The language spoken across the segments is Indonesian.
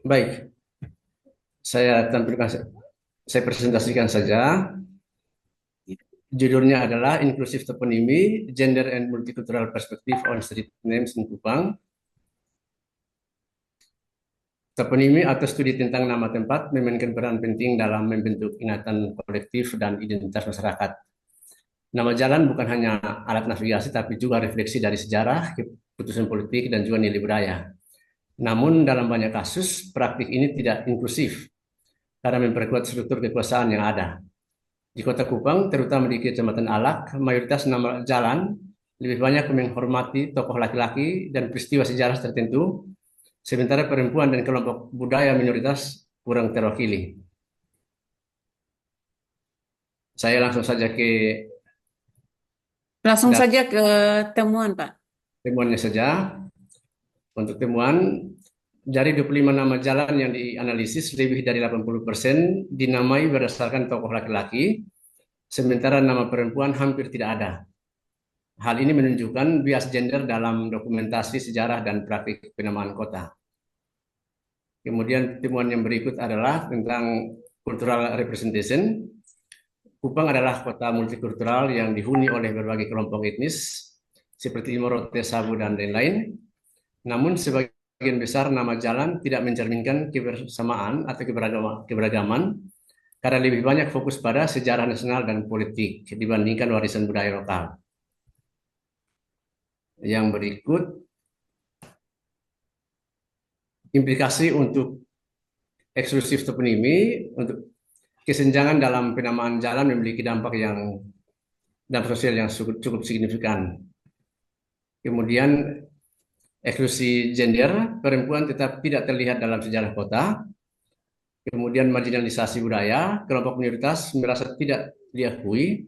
Baik, saya tampilkan, saya presentasikan saja. Judulnya adalah Inclusive Toponymy, Gender and Multicultural Perspective on Street Names in Kupang. Toponimi atau studi tentang nama tempat memainkan peran penting dalam membentuk ingatan kolektif dan identitas masyarakat. Nama jalan bukan hanya alat navigasi, tapi juga refleksi dari sejarah, keputusan politik, dan juga nilai budaya. Namun dalam banyak kasus, praktik ini tidak inklusif karena memperkuat struktur kekuasaan yang ada. Di Kota Kupang, terutama di Kecamatan Alak, mayoritas nama jalan lebih banyak menghormati tokoh laki-laki dan peristiwa sejarah tertentu, sementara perempuan dan kelompok budaya minoritas kurang terwakili. Saya langsung saja ke Langsung data saja ke temuan, Pak. temuannya saja. Untuk temuan, dari 25 nama jalan yang dianalisis, lebih dari 80% dinamai berdasarkan tokoh laki-laki, sementara nama perempuan hampir tidak ada. Hal ini menunjukkan bias gender dalam dokumentasi sejarah dan praktik penamaan kota. Kemudian temuan yang berikut adalah tentang cultural representation. Kupang adalah kota multikultural yang dihuni oleh berbagai kelompok etnis seperti Morote, Sabu, dan lain-lain. Namun sebagian besar nama jalan tidak mencerminkan kebersamaan atau keberagaman karena lebih banyak fokus pada sejarah nasional dan politik dibandingkan warisan budaya lokal. Yang berikut implikasi untuk eksklusif toponimi. Untuk kesenjangan dalam penamaan jalan memiliki dampak sosial yang cukup signifikan. Kemudian eksklusi gender, perempuan tetap tidak terlihat dalam sejarah kota. Kemudian marginalisasi budaya, kelompok minoritas merasa tidak diakui.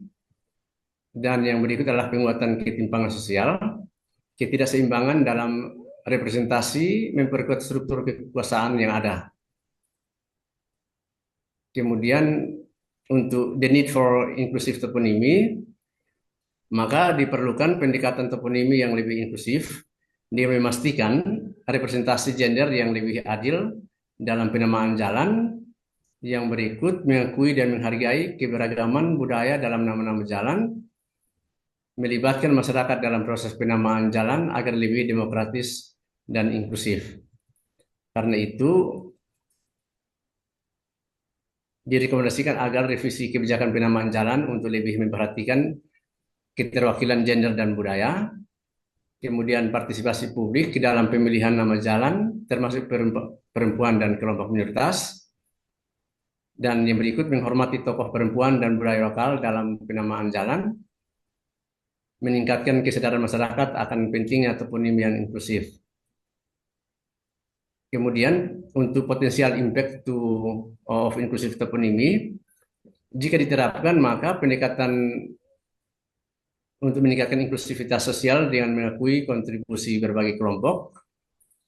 Dan yang berikut adalah penguatan ketimpangan sosial, ketidakseimbangan dalam representasi memperkuat struktur kekuasaan yang ada. Kemudian untuk the need for inclusive toponimi, maka diperlukan pendekatan toponimi yang lebih inklusif. Dia memastikan representasi gender yang lebih adil dalam penamaan jalan. Yang berikut mengakui dan menghargai keberagaman budaya dalam nama-nama jalan, melibatkan masyarakat dalam proses penamaan jalan agar lebih demokratis dan inklusif. Karena itu, direkomendasikan agar revisi kebijakan penamaan jalan untuk lebih memperhatikan keterwakilan gender dan budaya, kemudian partisipasi publik di dalam pemilihan nama jalan, termasuk perempuan dan kelompok minoritas, dan yang berikut menghormati tokoh perempuan dan budaya lokal dalam penamaan jalan, meningkatkan kesadaran masyarakat akan pentingnya toponim yang inklusif. Kemudian untuk potensial impact of inclusive toponymy, jika diterapkan maka pendekatan untuk meningkatkan inklusivitas sosial dengan mengakui kontribusi berbagai kelompok,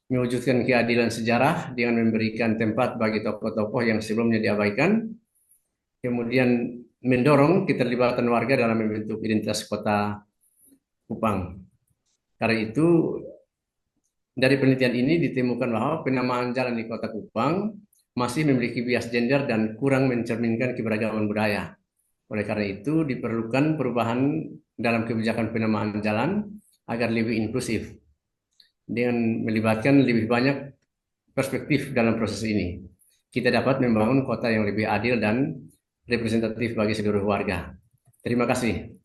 mewujudkan keadilan sejarah dengan memberikan tempat bagi tokoh-tokoh yang sebelumnya diabaikan, kemudian mendorong keterlibatan warga dalam membentuk identitas kota Kupang. Karena itu, dari penelitian ini ditemukan bahwa penamaan jalan di Kota Kupang masih memiliki bias gender dan kurang mencerminkan keberagaman budaya. Oleh karena itu, diperlukan perubahan dalam kebijakan penamaan jalan agar lebih inklusif dengan melibatkan lebih banyak perspektif dalam proses ini. Kita dapat membangun kota yang lebih adil dan representatif bagi seluruh warga. Terima kasih.